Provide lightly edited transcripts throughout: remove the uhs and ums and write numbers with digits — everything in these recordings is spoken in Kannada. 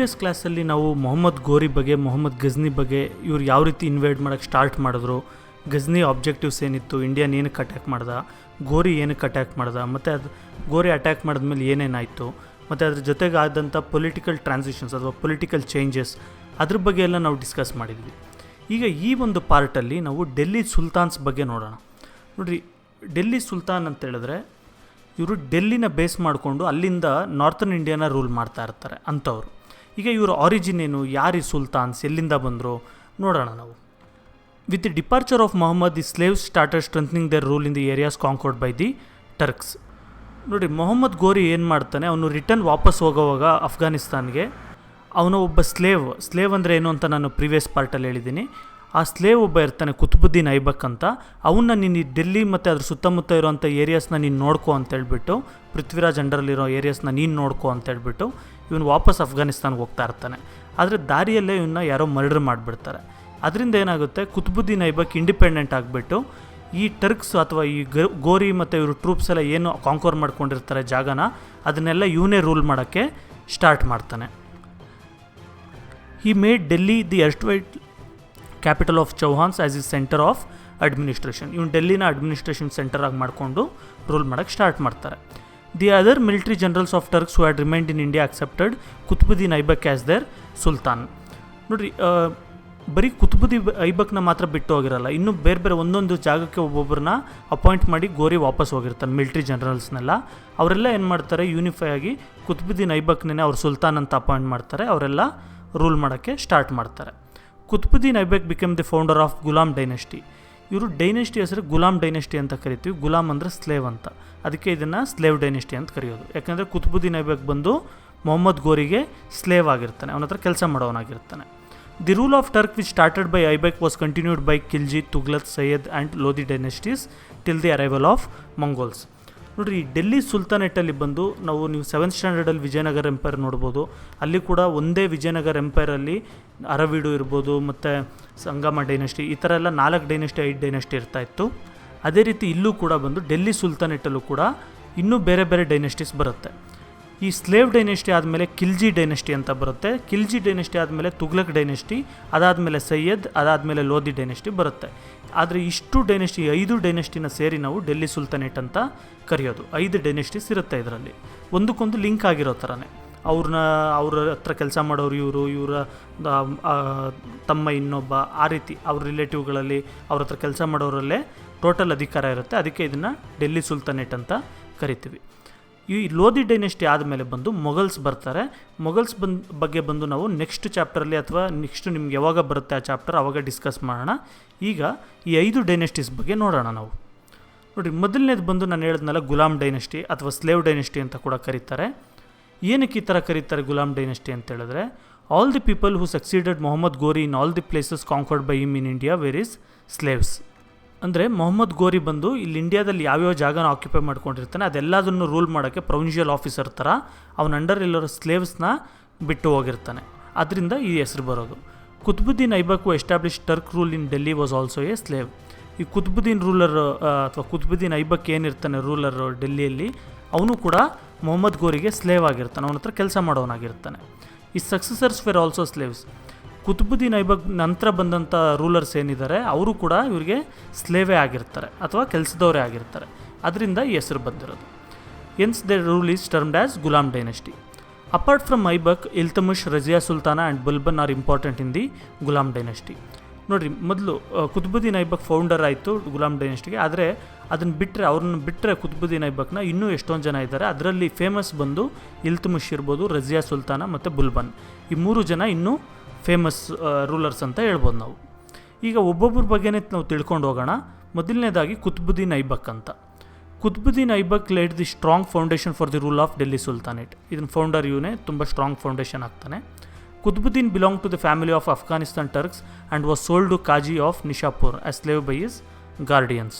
ಪ್ರೀವಿಯಸ್ ಕ್ಲಾಸಲ್ಲಿ ನಾವು ಮೊಹಮ್ಮದ್ ಗೋರಿ ಬಗ್ಗೆ, ಮೊಹಮ್ಮದ್ ಗಜ್ನಿ ಬಗ್ಗೆ, ಇವ್ರು ಯಾವ ರೀತಿ ಇನ್ವೇಡ್ ಮಾಡೋಕ್ಕೆ ಸ್ಟಾರ್ಟ್ ಮಾಡಿದ್ರು, ಗಜ್ನಿ ಆಬ್ಜೆಕ್ಟಿವ್ಸ್ ಏನಿತ್ತು, ಇಂಡಿಯಾನ ಏನಕ್ಕೆ ಅಟ್ಯಾಕ್ ಮಾಡ್ದ, ಗೋರಿ ಏನಕ್ಕೆ ಅಟ್ಯಾಕ್ ಮಾಡ್ದ, ಮತ್ತು ಅದು ಗೋರಿ ಅಟ್ಯಾಕ್ ಮಾಡಿದ್ಮೇಲೆ ಏನೇನಾಯಿತು, ಮತ್ತು ಅದ್ರ ಜೊತೆಗೆ ಆದಂಥ ಪೊಲಿಟಿಕಲ್ ಟ್ರಾನ್ಸಿಷನ್ಸ್ ಅಥವಾ ಪೊಲಿಟಿಕಲ್ ಚೇಂಜಸ್, ಅದ್ರ ಬಗ್ಗೆ ಎಲ್ಲ ನಾವು ಡಿಸ್ಕಸ್ ಮಾಡಿದ್ವಿ. ಈಗ ಈ ಒಂದು ಪಾರ್ಟಲ್ಲಿ ನಾವು ಡೆಲ್ಲಿ ಸುಲ್ತಾನ್ಸ್ ಬಗ್ಗೆ ನೋಡೋಣ. ನೋಡಿರಿ, ಡೆಲ್ಲಿ ಸುಲ್ತಾನ್ ಅಂತ ಹೇಳಿದ್ರೆ ಇವರು ಡೆಲ್ಲಿನ ಬೇಸ್ ಮಾಡಿಕೊಂಡು ಅಲ್ಲಿಂದ ನಾರ್ತನ್ ಇಂಡಿಯಾನ ರೂಲ್ ಮಾಡ್ತಾ ಇರ್ತಾರೆ ಅಂಥವ್ರು. ಈಗ ಇವರ ಆರಿಜಿನ್ ಏನು, ಯಾರು ಈ ಸುಲ್ತಾನ್ಸ್, ಎಲ್ಲಿಂದ ಬಂದರು ನೋಡೋಣ ನಾವು. With the departure of Mohammad, the slaves started strengthening their rule in the areas conquered by the Turks. ನೋಡಿ, ಮೊಹಮ್ಮದ್ ಗೋರಿ ಏನು ಮಾಡ್ತಾನೆ, ಅವನು ರಿಟರ್ನ್ ವಾಪಸ್ ಹೋಗೋವಾಗ ಅಫ್ಘಾನಿಸ್ತಾನ್ಗೆ ಅವನು ಒಬ್ಬ ಸ್ಲೇವ್ ಅಂದರೆ ಏನು ಅಂತ ನಾನು ಪ್ರೀವಿಯಸ್ ಪಾರ್ಟಲ್ಲಿ ಹೇಳಿದ್ದೀನಿ. ಆ ಸ್ಲೇವ್ ಒಬ್ಬ ಇರ್ತಾನೆ, ಕುತುಬುದ್ದೀನ್ ಐಬಕ್ ಅಂತ. ಅವನ್ನ ನೀನು ಡೆಲ್ಲಿ ಮತ್ತು ಅದ್ರ ಸುತ್ತಮುತ್ತ ಇರೋವಂಥ ಏರಿಯಾಸ್ನ ನೀನು ನೋಡ್ಕೋ ಅಂತೇಳ್ಬಿಟ್ಟು, ಪೃಥ್ವಿರಾಜ್ ಅಂಡರಲ್ಲಿರೋ ಏರಿಯಾಸ್ನ ನೀನು ನೋಡ್ಕೋ ಅಂತೇಳ್ಬಿಟ್ಟು ಇವನು ವಾಪಸ್ ಅಫ್ಘಾನಿಸ್ತಾನ್ಗೆ ಹೋಗ್ತಾ ಇರ್ತಾನೆ. ಆದರೆ ದಾರಿಯಲ್ಲೇ ಇವನ್ನ ಯಾರೋ ಮರ್ಡರ್ ಮಾಡಿಬಿಡ್ತಾರೆ. ಅದರಿಂದ ಏನಾಗುತ್ತೆ, ಕುತುಬುದ್ದೀನ್ ಐಬಕ್ ಇಂಡಿಪೆಂಡೆಂಟ್ ಆಗಿಬಿಟ್ಟು ಈ ಟರ್ಕ್ಸ್ ಅಥವಾ ಈ ಗೋರಿ ಮತ್ತು ಇವರು ಟ್ರೂಪ್ಸ್ ಎಲ್ಲ ಏನು ಕಾಂಕ್ವರ್ ಮಾಡ್ಕೊಂಡಿರ್ತಾರೆ ಜಾಗನ, ಅದನ್ನೆಲ್ಲ ಇವನೇ ರೂಲ್ ಮಾಡೋಕ್ಕೆ ಸ್ಟಾರ್ಟ್ ಮಾಡ್ತಾನೆ. He made Delhi the erstwhile capital of Chauhans as a centre of administration. ಇವನು ಡೆಲ್ಲಿನ ಅಡ್ಮಿನಿಸ್ಟ್ರೇಷನ್ ಸೆಂಟರ್ ಆಗಿ ಮಾಡಿಕೊಂಡು ರೂಲ್ ಮಾಡೋಕ್ಕೆ ಸ್ಟಾರ್ಟ್ ಮಾಡ್ತಾರೆ. The other military generals of Turks who had remained in India accepted Qutubuddin Aibak as their sultan. ನೋಡಿರಿ, ಬರೀ ಕುತುಬುದ್ದೀನ್ ಐಬಕ್ನ ಮಾತ್ರ ಬಿಟ್ಟು ಹೋಗಿರಲ್ಲ, ಇನ್ನೂ ಬೇರೆ ಬೇರೆ ಒಂದೊಂದು ಜಾಗಕ್ಕೆ ಒಬ್ಬೊಬ್ಬರನ್ನ ಅಪಾಯಿಂಟ್ ಮಾಡಿ ಗೋರಿ ವಾಪಸ್ ಹೋಗಿರ್ತಾನೆ. ಮಿಲಿಟರಿ ಜನರಲ್ಸ್ನೆಲ್ಲ ಅವರೆಲ್ಲ ಏನು ಮಾಡ್ತಾರೆ, ಯೂನಿಫೈ ಆಗಿ ಕುತುಬುದ್ದೀನ್ ಐಬಕ್ನೇ ಅವ್ರು ಸುಲ್ತಾನ್ ಅಂತ ಅಪಾಯಿಂಟ್ ಮಾಡ್ತಾರೆ. ಅವರೆಲ್ಲ ರೂಲ್ ಮಾಡೋಕ್ಕೆ ಸ್ಟಾರ್ಟ್ ಮಾಡ್ತಾರೆ. Qutubuddin Aibak become the founder of Ghulam dynasty. ಇವರು ಡೈನೆಸ್ಟಿ ಹೆಸರು ಗುಲಾಮ್ ಡೈನೆಸ್ಟಿ ಅಂತ ಕರಿತೀವಿ. ಗುಲಾಮ್ ಅಂದರೆ ಸ್ಲೇವ್ ಅಂತ, ಅದಕ್ಕೆ ಇದನ್ನು ಸ್ಲೇವ್ ಡೈನೆಸ್ಟಿ ಅಂತ ಕರೆಯೋದು. ಯಾಕೆಂದರೆ ಕುತುಬುದ್ದೀನ್ ಐಬಕ್ ಬಂದು ಮೊಹಮ್ಮದ್ ಗೋರಿಗೆ ಸ್ಲೇವ್ ಆಗಿರ್ತಾನೆ, ಅವನ ಹತ್ರ ಕೆಲಸ ಮಾಡೋವನಾಗಿರ್ತಾನೆ. The rule of Turk which started by Aibak was continued by Khilji, Tughlaq, Sayyid and Lodi dynasties till the arrival of Mongols. ನೋಡಿರಿ, ಡೆಲ್ಲಿ ಸುಲ್ತಾನೇಟಲ್ಲಿ ಬಂದು ನೀವು 7th ಸ್ಟ್ಯಾಂಡರ್ಡಲ್ಲಿ ವಿಜಯನಗರ ಎಂಪೈರ್ ನೋಡ್ಬೋದು. ಅಲ್ಲಿ ಕೂಡ ಒಂದೇ ವಿಜಯನಗರ ಎಂಪೈರಲ್ಲಿ ಅರವೀಡು ಇರ್ಬೋದು, ಮತ್ತು ಸಂಗಮ ಡೈನೆಸ್ಟಿ, ಈ ಥರ ಎಲ್ಲ 4 ಡೈನೆಸ್ಟಿ 5 ಡೈನೆಸ್ಟಿ ಇರ್ತಾಯಿತ್ತು. ಅದೇ ರೀತಿ ಇಲ್ಲೂ ಕೂಡ ಬಂದು ಡೆಲ್ಲಿ ಸುಲ್ತಾನೇಟಲ್ಲೂ ಕೂಡ ಇನ್ನೂ ಬೇರೆ ಬೇರೆ ಡೈನೆಸ್ಟೀಸ್ ಬರುತ್ತೆ. ಈ ಸ್ಲೇವ್ ಡೈನೆಸ್ಟಿ ಆದಮೇಲೆ ಖಿಲ್ಜಿ ಡೈನೆಸ್ಟಿ ಅಂತ ಬರುತ್ತೆ. ಖಿಲ್ಜಿ ಡೈನೆಸ್ಟಿ ಆದಮೇಲೆ ತುಗ್ಲಕ್ ಡೈನೆಸ್ಟಿ, ಅದಾದಮೇಲೆ ಸೈಯದ್, ಅದಾದಮೇಲೆ ಲೋಧಿ ಡೈನೆಸ್ಟಿ ಬರುತ್ತೆ. ಆದರೆ ಇಷ್ಟು ಡೈನೆಸ್ಟಿ 5 ಡೈನೆಸ್ಟಿನ ಸೇರಿ ನಾವು ಡೆಲ್ಲಿ ಸುಲ್ತಾನೇಟ್ ಅಂತ ಕರೆಯೋದು. 5 ಡೈನೆಸ್ಟೀಸ್ ಇರುತ್ತೆ ಇದರಲ್ಲಿ, ಒಂದಕ್ಕೊಂದು ಲಿಂಕ್ ಆಗಿರೋ ಥರನೇ. ಅವ್ರ ಹತ್ರ ಕೆಲಸ ಮಾಡೋರು ಇವರ ತಮ್ಮ ಇನ್ನೊಬ್ಬ, ಆ ರೀತಿ ಅವ್ರ ರಿಲೇಟಿವ್ಗಳಲ್ಲಿ ಅವ್ರ ಹತ್ರ ಕೆಲಸ ಮಾಡೋರಲ್ಲೇ ಟೋಟಲ್ ಅಧಿಕಾರ ಇರುತ್ತೆ. ಅದಕ್ಕೆ ಇದನ್ನು ಡೆಲ್ಲಿ ಸುಲ್ತಾನೇಟ್ ಅಂತ ಕರಿತೀವಿ. ಈ ಲೋಧಿ ಡೈನೆಸ್ಟಿ ಆದಮೇಲೆ ಬಂದು ಮೊಘಲ್ಸ್ ಬರ್ತಾರೆ. ಮೊಘಲ್ಸ್ ಬಗ್ಗೆ ಬಂದು ನಾವು ನೆಕ್ಸ್ಟ್ ಚಾಪ್ಟರಲ್ಲಿ ಅಥವಾ ನೆಕ್ಸ್ಟ್ ನಿಮ್ಗೆ ಯಾವಾಗ ಬರುತ್ತೆ ಆ ಚಾಪ್ಟರ್ ಆವಾಗ ಡಿಸ್ಕಸ್ ಮಾಡೋಣ. ಈಗ ಈ 5 ಡೈನೆಸ್ಟೀಸ್ ಬಗ್ಗೆ ನೋಡೋಣ ನಾವು. ನೋಡಿ, ಮೊದಲನೇದು ಬಂದು ನಾನು ಹೇಳಿದ್ನಲ್ಲ, ಗುಲಾಮ್ ಡೈನೆಸ್ಟಿ ಅಥವಾ ಸ್ಲೇವ್ ಡೈನೆಸ್ಟಿ ಅಂತ ಕೂಡ ಕರೀತಾರೆ. ಏನಕ್ಕೆ ಈ ಥರ ಕರೀತಾರೆ ಗುಲಾಮ್ ಡೈನೆಸ್ಟಿ ಅಂತ ಹೇಳಿದ್ರೆ, all the people who succeeded Mohammad Ghori in all the places conquered by him in India were his slaves. ಅಂದರೆ ಮೊಹಮ್ಮದ್ ಗೋರಿ ಬಂದು ಇಲ್ಲಿ ಇಂಡಿಯಾದಲ್ಲಿ ಯಾವ್ಯಾವ ಜಾಗನ ಆಕ್ಯುಪೈ ಮಾಡ್ಕೊಂಡಿರ್ತಾನೆ ಅದೆಲ್ಲದನ್ನು ರೂಲ್ ಮಾಡೋಕ್ಕೆ ಪ್ರೊವಿನ್ಷಿಯಲ್ ಆಫೀಸರ್ ಥರ ಅವನ ಅಂಡರ್ ಇಲ್ಲಿರೋ ಸ್ಲೇವ್ಸ್ನ ಬಿಟ್ಟು ಹೋಗಿರ್ತಾನೆ. ಅದರಿಂದ ಈ ಹೆಸರು ಬರೋದು. Qutubuddin Aibak establish Turk rule in Delhi was also a slave. ಈ ಕುತುಬುದ್ದೀನ್ ರೂಲರ್ ಅಥವಾ ಕುತುಬುದ್ದೀನ್ ಐಬಕ್ ಏನಿರ್ತಾನೆ ರೂಲರ್ ಡೆಲ್ಲಿಯಲ್ಲಿ, ಅವನು ಕೂಡ ಮೊಹಮ್ಮದ್ ಗೋರಿಗೆ ಸ್ಲೇವ್ ಆಗಿರ್ತಾನೆ, ಅವನ ಹತ್ರ ಕೆಲಸ ಮಾಡೋವನಾಗಿರ್ತಾನೆ. His successors were also slaves. Qutubuddin Aibak ನಂತರ ಬಂದಂಥ ರೂಲರ್ಸ್ ಏನಿದ್ದಾರೆ ಅವರು ಕೂಡ ಇವರಿಗೆ ಸ್ಲೇವೇ ಆಗಿರ್ತಾರೆ ಅಥವಾ ಕೆಲಸದವರೇ ಆಗಿರ್ತಾರೆ. ಅದರಿಂದ ಈ ಹೆಸರು ಬಂದಿರೋದು. Hence the rule is termed as Ghulam dynasty. Apart from Aibak, Iltutmish, Razia Sultana and Balban are important in the Ghulam dynasty. ನೋಡಿರಿ, ಮೊದಲು ಕುತುಬುದ್ದೀನ್ ಐಬಕ್ ಫೌಂಡರ್ ಆಯಿತು ಗುಲಾಮ್ ಡೈನೆಸ್ಟಿಗೆ. ಆದರೆ ಅವ್ರನ್ನ ಬಿಟ್ಟರೆ ಕುತುಬುದ್ದೀನ್ ಐಬಕ್ನ ಇನ್ನೂ ಎಷ್ಟೊಂದು ಜನ ಇದ್ದಾರೆ. ಅದರಲ್ಲಿ ಫೇಮಸ್ ಬಂದು ಇಲ್ತಮಿಷ್ ಇರ್ಬೋದು, ರಜಿಯಾ ಸುಲ್ತಾನ ಮತ್ತು ಬುಲ್ಬನ್. ಈ 3 ಜನ ಇನ್ನೂ ಫೇಮಸ್ ರೂಲರ್ಸ್ ಅಂತ ಹೇಳ್ಬೋದು ನಾವು. ಈಗ ಒಬ್ಬೊಬ್ಬರ ಬಗ್ಗೆನೇ ನಾವು ತಿಳ್ಕೊಂಡು ಹೋಗೋಣ. ಮೊದಲನೇದಾಗಿ ಕುತುಬುದ್ದೀನ್ ಐಬಕ್ ಅಂತ. Qutubuddin Aibak laid the strong foundation for the rule of Delhi Sultanate. ಇದನ್ನ ಫೌಂಡರ್ ಇವನೇ ತುಂಬ ಸ್ಟ್ರಾಂಗ್ ಫೌಂಡೇಶನ್ ಆಗ್ತಾನೆ. Qutubuddin belong to the family of Afghanistan Turks and was sold to qazi of Nishapur as slave by his guardians.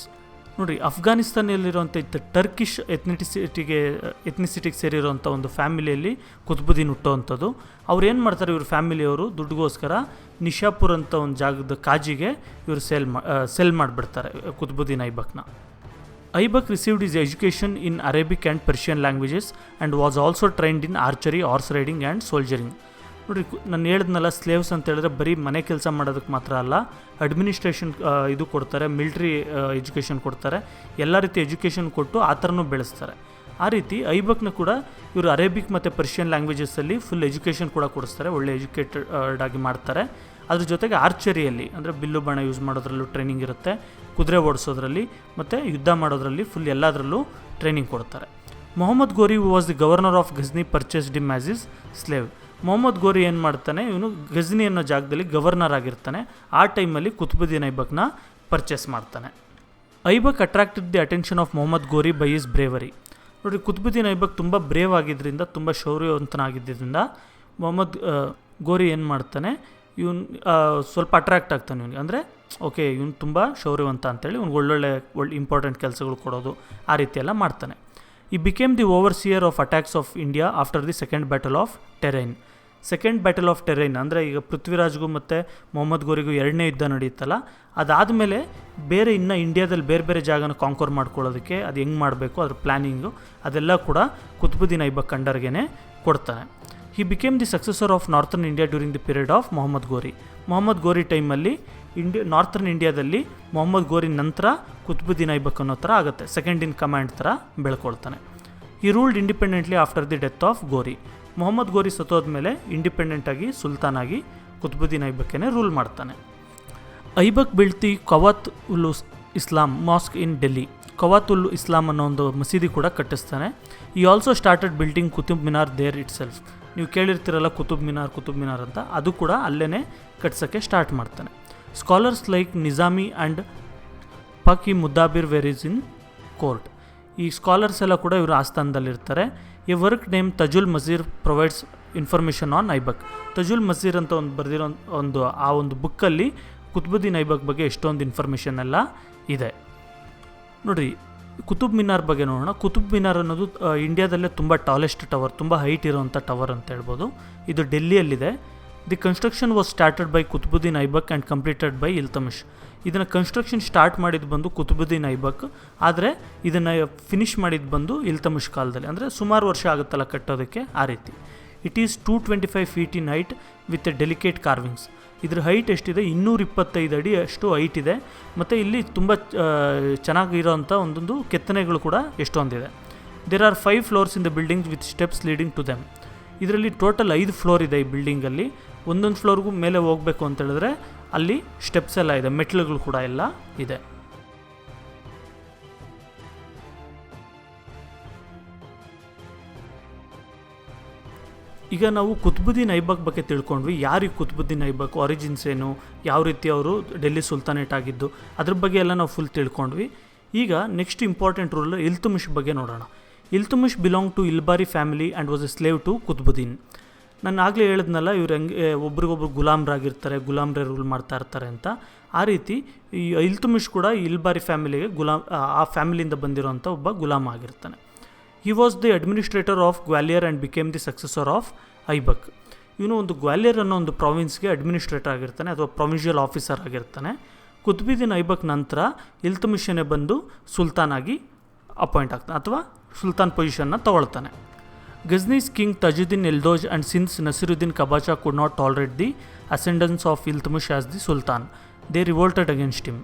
ನೋಡಿರಿ, ಅಫ್ಘಾನಿಸ್ತಾನಲ್ಲಿರುವಂಥ ಟರ್ಕಿಶ್ ಎತ್ನಿಸಿಟಿಗೆ ಸೇರಿರುವಂಥ ಒಂದು ಫ್ಯಾಮಿಲಿಯಲ್ಲಿ ಕುತುಬುದ್ದೀನ್ ಹುಟ್ಟುವಂಥದ್ದು. ಅವ್ರು ಏನು ಮಾಡ್ತಾರೆ, ಇವ್ರ ಫ್ಯಾಮಿಲಿಯವರು ದುಡ್ಡುಗೋಸ್ಕರ ನಿಶಾಪುರ್ ಅಂತ ಒಂದು ಜಾಗದ ಕಾಜಿಗೆ ಇವರು ಸೆಲ್ ಮಾಡಿಬಿಡ್ತಾರೆ ಕುತುಬುದ್ದೀನ್ ಐಬಕ್ನ. Aibak received his education in Arabic and Persian languages and was also trained in archery, horse riding and soldiering. ನೋಡಿರಿ ನಾನು ಹೇಳಿದ್ನಲ್ಲ, ಸ್ಲೇವ್ಸ್ ಅಂತ ಹೇಳಿದ್ರೆ ಬರೀ ಮನೆ ಕೆಲಸ ಮಾಡೋದಕ್ಕೆ ಮಾತ್ರ ಅಲ್ಲ, ಅಡ್ಮಿನಿಸ್ಟ್ರೇಷನ್ ಇದು ಕೊಡ್ತಾರೆ, ಮಿಲ್ಟ್ರಿ ಎಜುಕೇಷನ್ ಕೊಡ್ತಾರೆ, ಎಲ್ಲ ರೀತಿ ಎಜುಕೇಷನ್ ಕೊಟ್ಟು ಆ ಥರನೂ ಬೆಳೆಸ್ತಾರೆ. ಆ ರೀತಿ ಐಬಕ್ನ ಕೂಡ ಇವರು ಅರೇಬಿಕ್ ಮತ್ತು ಪರ್ಷಿಯನ್ ಲ್ಯಾಂಗ್ವೇಜಸ್ಸಲ್ಲಿ ಫುಲ್ ಎಜುಕೇಷನ್ ಕೂಡ ಕೊಡಿಸ್ತಾರೆ, ಒಳ್ಳೆ ಎಜುಕೇಟೆಡ್ ಆಗಿ ಮಾಡ್ತಾರೆ. ಅದ್ರ ಜೊತೆಗೆ ಆರ್ಚರಿಯಲ್ಲಿ ಅಂದರೆ ಬಿಲ್ಲು ಬಾಣ ಯೂಸ್ ಮಾಡೋದ್ರಲ್ಲೂ ಟ್ರೈನಿಂಗ್ ಇರುತ್ತೆ, ಕುದುರೆ ಓಡಿಸೋದ್ರಲ್ಲಿ ಮತ್ತು ಯುದ್ಧ ಮಾಡೋದ್ರಲ್ಲಿ ಫುಲ್ ಎಲ್ಲದರಲ್ಲೂ ಟ್ರೈನಿಂಗ್ ಕೊಡ್ತಾರೆ. Mohammad Ghori was the governor of Ghazni purchased him as his slave. Mohammad Ghori ಏನು ಮಾಡ್ತಾನೆ, ಇವನು ಗಜ್ನಿ ಅನ್ನೋ ಜಾಗದಲ್ಲಿ ಗವರ್ನರ್ ಆಗಿರ್ತಾನೆ. ಆ ಟೈಮಲ್ಲಿ ಕುತುಬುದ್ದೀನ್ ಐಬಕ್ನ ಪರ್ಚೇಸ್ ಮಾಡ್ತಾನೆ. Aibak attracted the attention of Mohammad Ghori by is bravery. ನೋಡಿ, ಕುತುಬುದ್ದೀನ್ ಐಬಕ್ ತುಂಬ ಬ್ರೇವ್ ಆಗಿದ್ದರಿಂದ, ತುಂಬ ಶೌರ್ಯವಂತನಾಗಿದ್ದರಿಂದ ಮೊಹಮ್ಮದ್ ಗೋರಿ ಏನು ಮಾಡ್ತಾನೆ, ಇವನು ಸ್ವಲ್ಪ ಅಟ್ರ್ಯಾಕ್ಟ್ ಆಗ್ತಾನೆ ಇವನಿಗೆ. ಅಂದರೆ ಓಕೆ, ಇವನು ತುಂಬ ಶೌರ್ಯವಂತ ಅಂತೇಳಿ ಇವ್ನಿಗೆ ಒಳ್ಳೊಳ್ಳೆ ಇಂಪಾರ್ಟೆಂಟ್ ಕೆಲಸಗಳು ಕೊಡೋದು, ಆ ರೀತಿ ಎಲ್ಲ ಮಾಡ್ತಾನೆ. He became the overseer of attacks of India after the second battle of Tarain. Second battle of Tarain ಅಂದರೆ ಈಗ ಪೃಥ್ವಿರಾಜ್ಗೂ ಮತ್ತು ಮೊಹಮ್ಮದ್ ಗೋರಿಗೂ ಎರಡನೇ ಯುದ್ಧ ನಡೆಯುತ್ತಲ್ಲ, ಅದಾದಮೇಲೆ ಬೇರೆ ಇನ್ನು ಇಂಡಿಯಾದಲ್ಲಿ ಬೇರೆ ಬೇರೆ ಜಾಗನ ಕಾಂಕೋರ್ ಮಾಡ್ಕೊಳ್ಳೋದಕ್ಕೆ ಅದು ಹೆಂಗೆ ಮಾಡಬೇಕು ಅದ್ರ ಪ್ಲ್ಯಾನಿಂಗು ಅದೆಲ್ಲ ಕೂಡ ಕುತುಬುದ್ದೀನ್ ಐಬಕ್ ಅಂಡರ್ಗೆ ಕೊಡ್ತಾನೆ. He became the successor of northern India during the period of Mohammad Ghori. Mohammad ಗೋರಿ ಟೈಮಲ್ಲಿ ನಾರ್ತರ್ನ್ ಇಂಡಿಯಾದಲ್ಲಿ ಮೊಹಮ್ಮದ್ ಗೋರಿ ನಂತರ ಕುತುಬುದ್ದೀನ್ ಐಬಕ್ ಅನ್ನೋ ಥರ ಆಗುತ್ತೆ, ಸೆಕೆಂಡ್ ಇನ್ ಕಮಾಂಡ್ ಥರ ಬೆಳ್ಕೊಳ್ತಾನೆ. He ruled independently after the death of Ghori. Mohammad ಗೋರಿ ಸತ್ತೋದ್ಮೇಲೆ ಇಂಡಿಪೆಂಡೆಂಟಾಗಿ ಸುಲ್ತಾನಾಗಿ ಕುತುಬುದ್ದೀನ್ ಐಬಕ್ಕೇ ರೂಲ್ ಮಾಡ್ತಾನೆ. Aibak built the Quwwat ul Islam mosque in Delhi. Quwwat ul Islam ಅನ್ನೋ ಒಂದು ಮಸೀದಿ ಕೂಡ ಕಟ್ಟಿಸ್ತಾನೆ. He also started building Qutub Minar there itself. ನೀವು ಕೇಳಿರ್ತೀರಲ್ಲ ಕುತುಬ್ ಮಿನಾರ್ ಅಂತ, ಅದು ಕೂಡ ಅಲ್ಲೇ ಕಟ್ಸೋಕ್ಕೆ ಸ್ಟಾರ್ಟ್ ಮಾಡ್ತಾನೆ. Scholars like Nizami and Fakhr Mudabbir were his in court. He scholars ಎಲ್ಲ ಕೂಡ ಇವರು ಆಸ್ಥಾನದಲ್ಲಿರ್ತಾರೆ. A work name Tajul Maasir provides information on Aibak. Tajul Maasir ಅಂತ ಒಂದು ಬರೆದಿರೋ ಒಂದು ಬುಕ್ಕಲ್ಲಿ ಕುತುಬುದ್ದೀನ್ ಐಬಕ್ ಬಗ್ಗೆ ಎಷ್ಟೊಂದು ಇನ್ಫಾರ್ಮೇಷನ್ ಎಲ್ಲ ಇದೆ. ನೋಡಿರಿ, ಕುತುಬ್ ಮಿನಾರ್ ಬಗ್ಗೆ ನೋಡೋಣ. ಕುತುಬ್ ಮಿನಾರ್ ಅನ್ನೋದು ಇಂಡಿಯಾದಲ್ಲೇ ತುಂಬ ಟಾಲೆಸ್ಟ್ ಟವರ್, ತುಂಬ ಹೈಟ್ ಇರೋವಂಥ ಟವರ್ ಅಂತ ಹೇಳ್ಬೋದು. ಇದು ಡೆಲ್ಲಿಯಲ್ಲಿದೆ. The construction was started by Qutubuddin Aibak and completed by Iltutmish. ಇದನ್ನು ಕನ್ಸ್ಟ್ರಕ್ಷನ್ ಸ್ಟಾರ್ಟ್ ಮಾಡಿದ್ದು ಬಂದು ಕುತುಬುದ್ದೀನ್ ಐಬಕ್, ಆದರೆ ಇದನ್ನು ಫಿನಿಷ್ ಮಾಡಿದ್ದು ಬಂದು ಇಲ್ತಮಿಷ್ ಕಾಲದಲ್ಲಿ, ಅಂದರೆ ಸುಮಾರು ವರ್ಷ ಆಗುತ್ತಲ್ಲ ಕಟ್ಟೋದಕ್ಕೆ, ಆ ರೀತಿ. It is 225 feet in height with A delicate carvings. ಇದ್ರ ಹೈಟ್ ಎಷ್ಟಿದೆ, 225 ಅಡಿ ಅಷ್ಟು ಹೈಟ್ ಇದೆ. ಮತ್ತು ಇಲ್ಲಿ ತುಂಬ ಚೆನ್ನಾಗಿರೋಂಥ ಒಂದೊಂದು ಕೆತ್ತನೆಗಳು ಕೂಡ ಎಷ್ಟೊಂದಿದೆ. There are 5 floors in the building with steps leading to them. ಇದರಲ್ಲಿ ಟೋಟಲ್ 5 ಫ್ಲೋರ್ ಇದೆ ಈ ಬಿಲ್ಡಿಂಗಲ್ಲಿ. ಒಂದೊಂದು ಫ್ಲೋರ್ಗೂ ಮೇಲೆ ಹೋಗಬೇಕು ಅಂತ ಹೇಳಿದ್ರೆ ಅಲ್ಲಿ ಸ್ಟೆಪ್ಸ್ ಎಲ್ಲ ಇದೆ, ಮೆಟ್ಲುಗಳು ಕೂಡ ಎಲ್ಲ ಇದೆ. ಈಗ ನಾವು ಕುತುಬುದ್ದೀನ್ ಐಬಕ್ ಬಗ್ಗೆ ತಿಳ್ಕೊಂಡ್ವಿ. ಯಾರಿಗೆ ಕುತುಬುದ್ದೀನ್ ಐಬಕ್, ಆರಿಜಿನ್ಸ್ ಏನು, ಯಾವ ರೀತಿ ಅವರು ಡೆಲ್ಲಿ ಸುಲ್ತಾನೇಟ್ ಆಗಿದ್ದು, ಅದ್ರ ಬಗ್ಗೆ ಎಲ್ಲ ನಾವು ಫುಲ್ ತಿಳ್ಕೊಂಡ್ವಿ. ಈಗ ನೆಕ್ಸ್ಟ್ ಇಂಪಾರ್ಟೆಂಟ್ ರೂಲರ್ ಇಲ್ತುಮಿಷ್ ಬಗ್ಗೆ ನೋಡೋಣ. Iltutmish belong to Ilbari family and was a slave to Qutubuddin. ನಾನು ಆಗಲೇ ಹೇಳಿದ್ನಲ್ಲ, ಇವ್ರು ಹೆಂಗೆ ಒಬ್ರಿಗೊಬ್ರು ಗುಲಾಮ್ರಾಗಿರ್ತಾರೆ, ಗುಲಾಮ್ರೇ ರೂಲ್ ಮಾಡ್ತಾ ಇರ್ತಾರೆ ಅಂತ. ಆ ರೀತಿ ಈ ಇಲ್ತುಮಿಷ್ ಕೂಡ ಇಲ್ಬಾರಿ ಫ್ಯಾಮಿಲಿಗೆ ಆ ಫ್ಯಾಮಿಲಿಯಿಂದ ಬಂದಿರೋಂಥ ಒಬ್ಬ ಗುಲಾಮ್ ಆಗಿರ್ತಾನೆ. He was the administrator of Gwalior and became the successor of Aibak. ಇವನು ಒಂದು ಗ್ವಾಲಿಯರ್ ಅನ್ನೋ ಒಂದು ಪ್ರಾವಿನ್ಸ್ಗೆ ಅಡ್ಮಿನಿಸ್ಟ್ರೇಟರ್ ಆಗಿರ್ತಾನೆ, ಅಥವಾ ಪ್ರೊವಿನ್ಷಿಯಲ್ ಆಫೀಸರ್ ಆಗಿರ್ತಾನೆ. ಕುತುಬುದ್ದೀನ್ ಐಬಕ್ ನಂತರ ಇಲ್ತುಮಿಷನೇ ಬಂದು ಸುಲ್ತಾನಾಗಿ ಅಪಾಯಿಂಟ್ ಆಗ್ತಾನೆ, ಅಥವಾ ಸುಲ್ತಾನ್ ಪೊಸಿಷನ್ನ ತಗೊಳ್ತಾನೆ. Ghazni's king Tajuddin Yildoz and Sindh's Nasiruddin Qabacha could not tolerate the ascendance of Iltutmish as the sultan, they revolted against him.